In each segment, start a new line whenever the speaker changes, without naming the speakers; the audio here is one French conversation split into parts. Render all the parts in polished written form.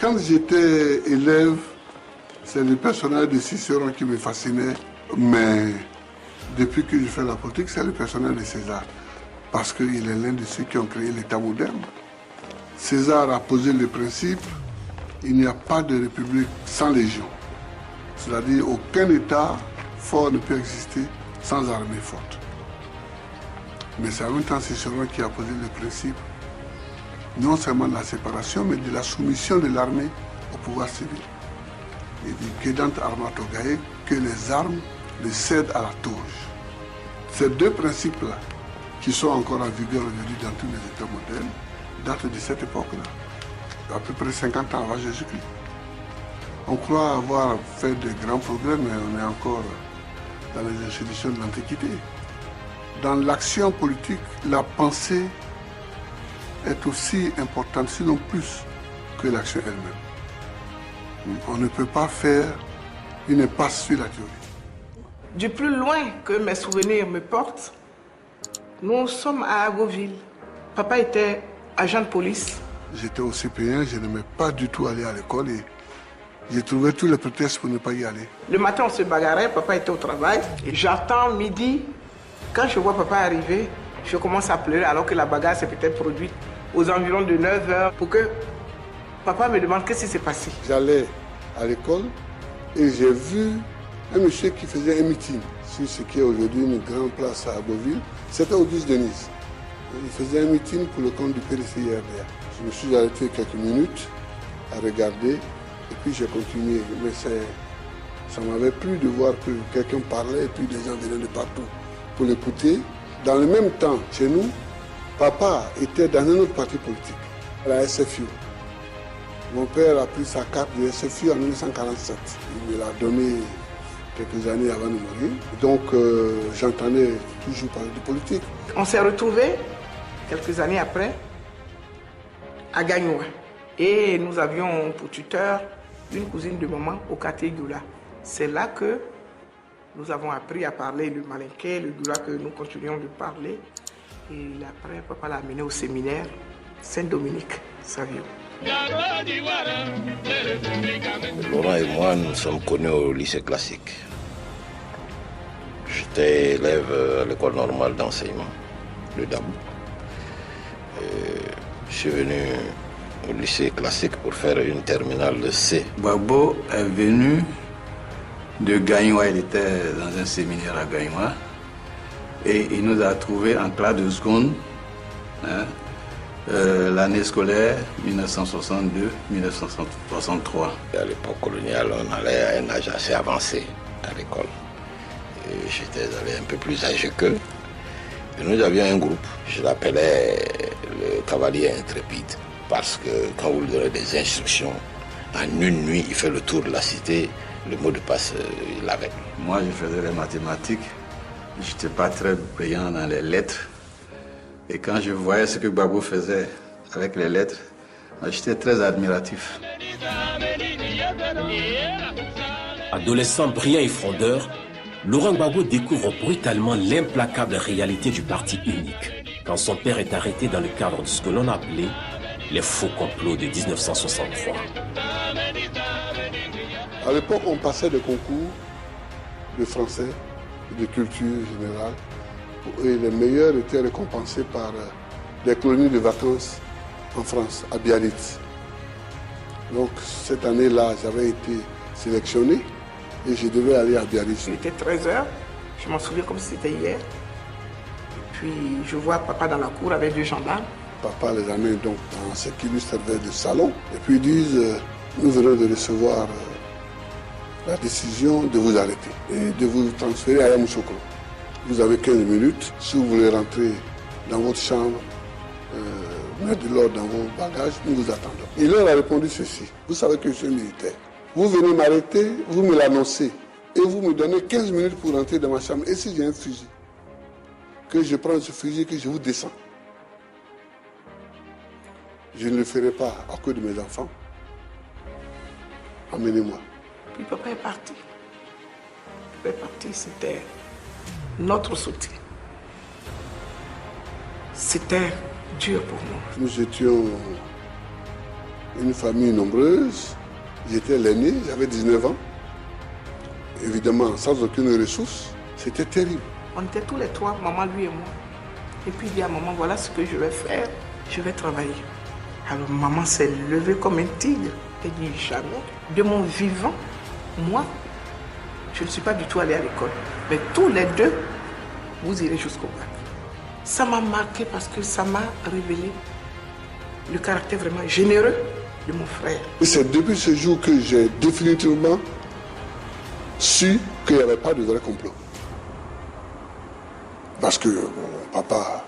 Quand j'étais élève, c'est le personnage de Cicéron qui me fascinait. Mais depuis que je fais la politique, c'est le personnage de César. Parce qu'il est l'un de ceux qui ont créé l'État moderne. César a posé le principe, il n'y a pas de république sans légion. C'est-à-dire aucun État fort ne peut exister sans armée forte. Mais c'est en même temps Cicéron qui a posé le principe non seulement de la séparation, mais de la soumission de l'armée au pouvoir civil. Il dit Quedant armatogae, que les armes les cèdent à la toge. Ces deux principes-là, qui sont encore en vigueur aujourd'hui dans tous les États modernes, datent de cette époque-là, à peu près 50 ans avant Jésus-Christ. On croit avoir fait de grands progrès, mais on est encore dans les institutions de l'Antiquité. Dans l'action politique, la pensée est aussi importante, sinon plus, que l'action elle-même. On ne peut pas faire une impasse sur la théorie.
Du plus loin que mes souvenirs me portent, nous sommes à Agoville. Papa était agent de police.
J'étais au CP1, je n'aimais pas du tout aller à l'école et j'ai trouvé tous les prétextes pour ne pas y aller.
Le matin, on se bagarrait, papa était au travail. Et j'attends midi. Quand je vois papa arriver, je commence à pleurer alors que la bagarre s'est peut-être produite aux environs de 9 h pour que papa me demande qu'est-ce qui s'est passé.
J'allais à l'école et j'ai vu un monsieur qui faisait un meeting sur ce qui est aujourd'hui une grande place à Agoville. C'était au 10 de Nice. Il faisait un meeting pour le compte du PDCIRDA. Je me suis arrêté quelques minutes à regarder et puis j'ai continué. Mais ça m'avait plu de voir que quelqu'un parlait et puis des gens venaient de partout pour l'écouter. Dans le même temps, chez nous, papa était dans un autre parti politique, la SFU. Mon père a pris sa carte de SFU en 1947. Il me l'a donnée quelques années avant de mourir. Donc j'entendais toujours parler de politique.
On s'est retrouvés quelques années après à Gagnoua. Et nous avions pour tuteur une cousine de maman au quartier Goula. C'est là que nous avons appris à parler le malinqué, le Goula que nous continuons de parler. Et après, papa l'a amené au séminaire Saint-Dominique, Savio.
Laurent et moi, nous sommes connus au lycée classique. J'étais élève à l'école normale d'enseignement, le Dabou. Je suis venu au lycée classique pour faire une terminale de C.
Gbagbo est venu de Gagnoua, il était dans un séminaire à Gagnoua. Et il nous a trouvés en classe de seconde, l'année scolaire 1962-1963.
À l'époque coloniale, on allait à un âge assez avancé à l'école. J'étais allé un peu plus âgé qu'eux. Et nous avions un groupe, je l'appelais le cavalier intrépide. Parce que quand vous lui donnez des instructions, en une nuit, il fait le tour de la cité, le mot de passe, il l'avait.
Moi, je faisais les mathématiques. Je n'étais pas très brillant dans les lettres. Et quand je voyais ce que Gbagbo faisait avec les lettres, j'étais très admiratif.
Adolescent brillant et frondeur, Laurent Gbagbo découvre brutalement l'implacable réalité du parti unique quand son père est arrêté dans le cadre de ce que l'on appelait les faux complots de 1963.
À l'époque, on passait des concours de français, de culture générale, et les meilleurs étaient récompensés par des colonies de vacances en France, à Biarritz. Donc cette année-là, j'avais été sélectionné et je devais aller à Biarritz.
Il était 13 h, je m'en souviens comme si c'était hier. Puis je vois papa dans la cour avec 2 gendarmes.
Papa les amène donc dans ce qui lui servait de salon. Et puis ils disent, nous venons de recevoir la décision de vous arrêter et de vous transférer à Yamoussoukro. Vous avez 15 minutes. Si vous voulez rentrer dans votre chambre, mettre de l'ordre dans vos bagages, nous vous attendons. Il leur a répondu ceci. Vous savez que je suis militaire. Vous venez m'arrêter, vous me l'annoncez et vous me donnez 15 minutes pour rentrer dans ma chambre. Et si j'ai un fusil, que je prends ce fusil, que je vous descends. Je ne le ferai pas à cause de mes enfants. Emmenez-moi.
Puis papa est parti. Papa est parti, c'était notre soutien. C'était dur pour nous.
Nous étions une famille nombreuse. J'étais l'aîné, j'avais 19 ans. Évidemment, sans aucune ressource, c'était terrible.
On était tous les trois, maman, lui et moi. Et puis il dit à maman, voilà ce que je vais faire, je vais travailler. Alors maman s'est levée comme un tigre. Elle dit, jamais, de mon vivant, moi, je ne suis pas du tout allée à l'école. Mais tous les deux, vous irez jusqu'au bac. Ça m'a marqué parce que ça m'a révélé le caractère vraiment généreux de mon frère.
Et c'est depuis ce jour que j'ai définitivement su qu'il n'y avait pas de vrai complot. Parce que mon papa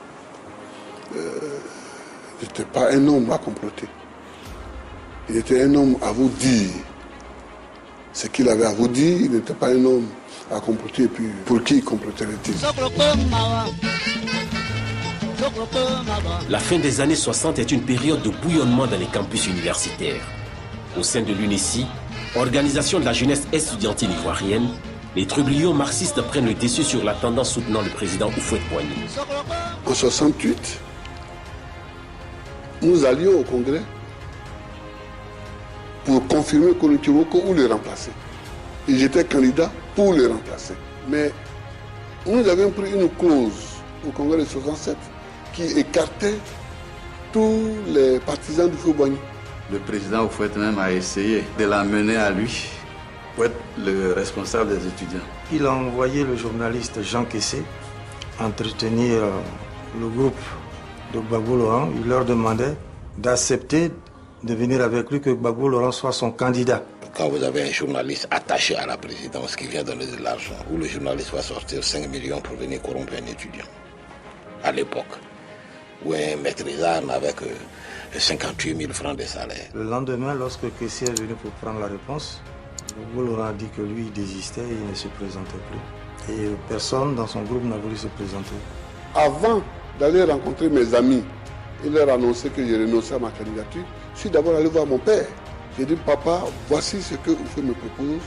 n'était pas un homme à comploter. Il était un homme à vous dire ce qu'il avait à vous dire. Il n'était pas un homme à comploter. Et puis, pour qui comploterait-il?
La fin des années 60 est une période de bouillonnement dans les campus universitaires. Au sein de l'UNESI, organisation de la jeunesse estudiantine ivoirienne, les trublions marxistes prennent le dessus sur la tendance soutenant le président Houphouët-Boigny.
En 68, nous allions au Congrès pour confirmer Kone Kiwoko ou le remplacer. Et j'étais candidat pour le remplacer. Mais nous avions pris une clause au Congrès de 67 qui écartait tous les partisans du Houphouët-Boigny.
Le président Houphouët même a essayé de l'amener à lui pour être le responsable des étudiants.
Il a envoyé le journaliste Jean Kessé entretenir le groupe de Gbagbo Laurent. Il leur demandait d'accepter de venir avec lui, que Gbagbo Laurent soit son candidat.
Quand vous avez un journaliste attaché à la présidence qui vient donner de l'argent, où le journaliste va sortir 5 millions pour venir corrompre un étudiant, à l'époque, ou un maîtrise d'armes avec 58 000 francs de salaire.
Le lendemain, lorsque Kessé est venu pour prendre la réponse, Gbagbo Laurent a dit que lui, il désistait et il ne se présentait plus. Et personne dans son groupe n'a voulu se présenter.
Avant d'aller rencontrer mes amis et leur annoncer que j'ai renoncé à ma candidature, je suis d'abord allé voir mon père. J'ai dit, papa, voici ce que Houphouët me propose.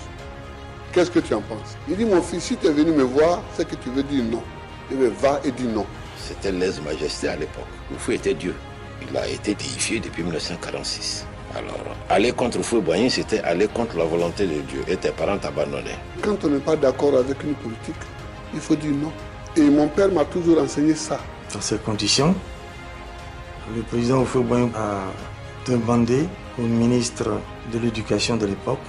Qu'est-ce que tu en penses? Il dit, mon fils, si tu es venu me voir, c'est que tu veux dire non. Eh bien, va et dis non.
C'était lèse-majesté à l'époque. Houphouët était Dieu. Il a été déifié depuis 1946. Alors, aller contre Houphouët-Boigny, c'était aller contre la volonté de Dieu. Et tes parents t'abandonnaient.
Quand on n'est pas d'accord avec une politique, il faut dire non. Et mon père m'a toujours enseigné ça.
Dans ces conditions, le président Houphouët-Boigny a demandé au ministre de l'Éducation de l'époque,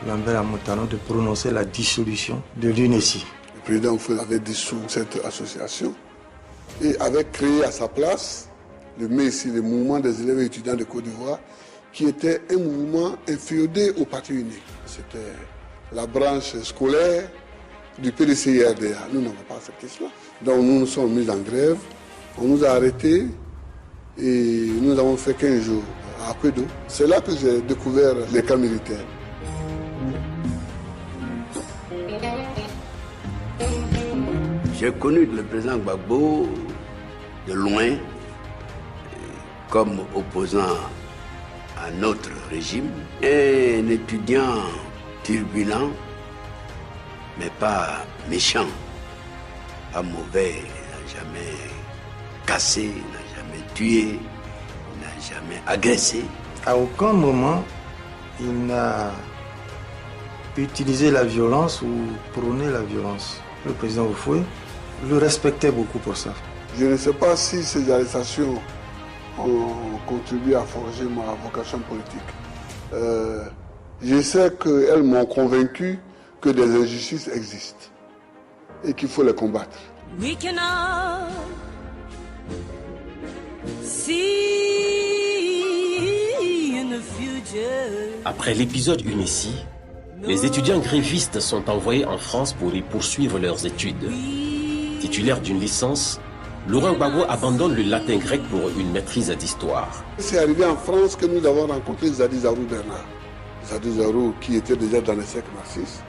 Lambert Amotano, de prononcer la dissolution de l'UNESI.
Le président Houphouët avait dissous cette association et avait créé à sa place le MESI, le mouvement des élèves et étudiants de Côte d'Ivoire, qui était un mouvement inféodé au parti unique. C'était la branche scolaire du PDCI-RDA. Nous n'avons pas accepté cela. Donc nous nous sommes mis en grève, on nous a arrêtés et nous avons fait 15 jours à Kwedo. C'est là que j'ai découvert les camps militaires.
J'ai connu le président Gbagbo de loin comme opposant à notre régime, un étudiant turbulent, mais pas méchant, pas mauvais, il n'a jamais cassé, il n'a jamais tué, il n'a jamais agressé.
À aucun moment, il n'a utilisé la violence ou prôné la violence. Le président Houphouët le respectait beaucoup pour ça.
Je ne sais pas si ces arrestations ont contribué à forger ma vocation politique. Je sais qu'elles m'ont convaincu que des injustices existent et qu'il faut les combattre.
We cannot see in the future.
Après l'épisode UNESI, les étudiants grévistes sont envoyés en France pour y poursuivre leurs études. Titulaire d'une licence, Laurent Gbagbo abandonne le latin grec pour une maîtrise d'histoire.
C'est arrivé en France que nous avons rencontré Zadi Zarou Bernard. Zadi Zarou, qui était déjà dans les cercles marxistes,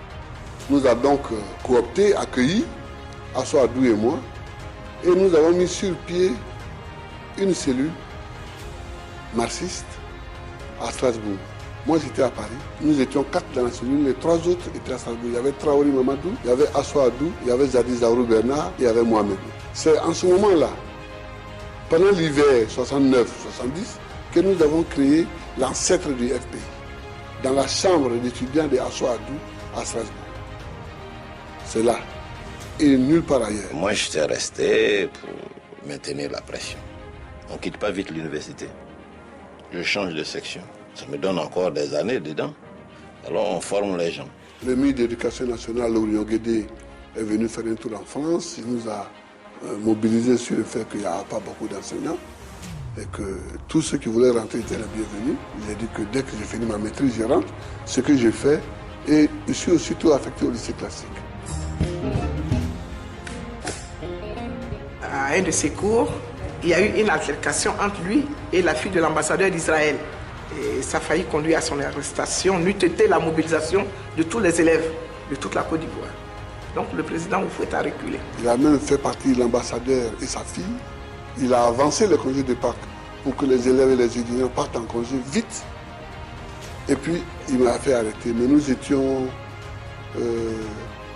nous a donc cooptés, accueillis, Assou Adou et moi, et nous avons mis sur pied une cellule marxiste à Strasbourg. Moi j'étais à Paris, nous étions 4 dans la cellule, les 3 autres étaient à Strasbourg. Il y avait Traoré Mamadou, il y avait Assou Adou, il y avait Zadi Zarou Bernard, et il y avait Mohamed. C'est en ce moment-là, pendant l'hiver 69-70, que nous avons créé l'ancêtre du FPI, dans la chambre d'étudiants de Assoadou à Strasbourg. C'est là, et nulle part ailleurs.
Moi, j'étais resté pour maintenir la pression. On ne quitte pas vite l'université. Je change de section. Ça me donne encore des années dedans. Alors on forme les gens.
Le ministre de l'Éducation nationale, Laurent Guédé, est venu faire un tour en France. Il nous a mobilisés sur le fait qu'il n'y a pas beaucoup d'enseignants et que tous ceux qui voulaient rentrer étaient les bienvenus. J'ai dit que dès que j'ai fini ma maîtrise, je rentre. Ce que j'ai fait, et je suis aussitôt affecté au lycée classique.
À un de ses cours, il y a eu une altercation entre lui et la fille de l'ambassadeur d'Israël. Et ça a failli conduire à son arrestation, n'eût été la mobilisation de tous les élèves de toute la Côte d'Ivoire. Donc le président Houphouët a reculé.
Il a même fait partie de l'ambassadeur et sa fille. Il a avancé le congé de Pâques pour que les élèves et les étudiants partent en congé vite. Et puis il m'a fait arrêter. Mais nous étions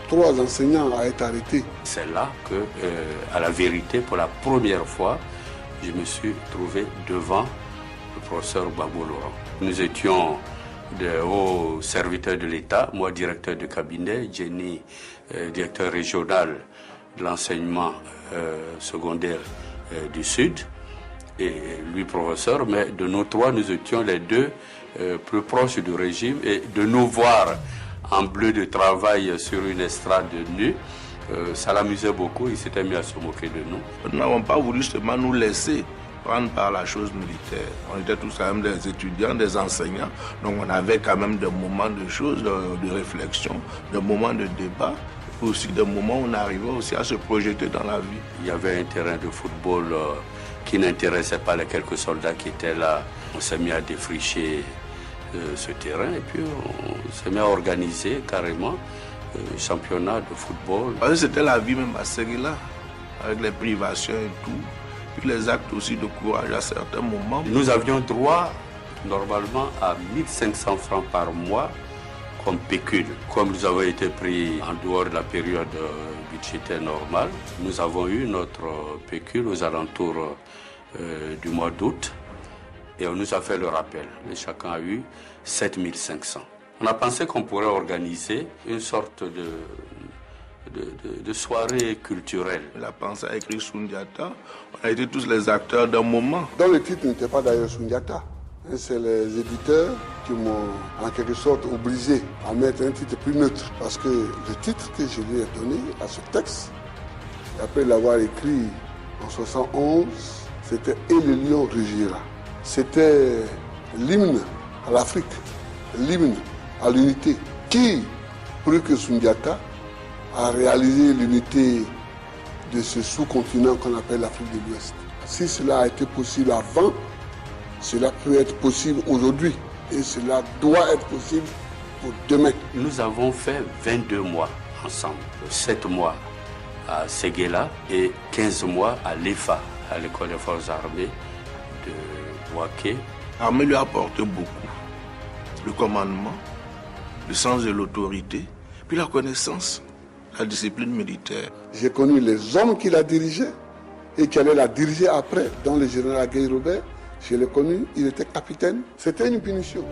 3 enseignants à être arrêtés. C'est là que, à la vérité, pour la première fois, je me suis trouvé devant le professeur Gbagbo Laurent. Nous étions de hauts serviteurs de l'État, moi directeur de cabinet, Jenny directeur régional de l'enseignement secondaire du Sud, et lui professeur, mais de nous 3, nous étions les 2 plus proches du régime, et de nous voir en bleu de travail sur une estrade nue, ça l'amusait beaucoup, il s'était mis à se moquer de nous.
Nous n'avons pas voulu seulement nous laisser prendre par la chose militaire. On était tous quand même des étudiants, des enseignants, donc on avait quand même des moments de choses, de réflexion, des moments de débat, aussi des moments où on arrivait aussi à se projeter dans la vie.
Il y avait un terrain de football qui n'intéressait pas les quelques soldats qui étaient là. On s'est mis à défricher ce terrain et puis on s'est mis à organiser carrément un championnat de football.
Parce que c'était la vie même à Séguéla, avec les privations et tout. Puis les actes aussi de courage à certains moments.
Nous avions droit normalement à 1500 francs par mois comme pécule. Comme nous avons été pris en dehors de la période budgétaire normale, nous avons eu notre pécule aux alentours du mois d'août et on nous a fait le rappel. Et chacun a eu 7500. On a pensé qu'on pourrait organiser une sorte de soirée culturelle.
Il a pensé à écrire Soundiata. On a été tous les acteurs d'un moment.
Dans le titre n'était pas d'ailleurs Soundiata. C'est les éditeurs qui m'ont en quelque sorte obligé à mettre un titre plus neutre. Parce que le titre que je lui ai donné à ce texte, après l'avoir écrit en 1971, c'était « Et le lion rugira ». C'était l'hymne à l'Afrique, l'hymne à l'unité. Qui, plus que Soundiata, a réalisé l'unité de ce sous-continent qu'on appelle l'Afrique de l'Ouest. Si cela a été possible avant, cela peut être possible aujourd'hui et cela doit être possible pour demain.
Nous avons fait 22 mois ensemble, 7 mois à Séguéla et 15 mois à l'EFA, à l'école des forces armées de Bouaké.
L'armée lui a apporté beaucoup. Le commandement, le sens de l'autorité, puis la connaissance. La discipline militaire.
J'ai connu les hommes qui la dirigeaient et qui allaient la diriger après, dont le général Guy Robert. Je l'ai connu, il était capitaine. C'était une punition.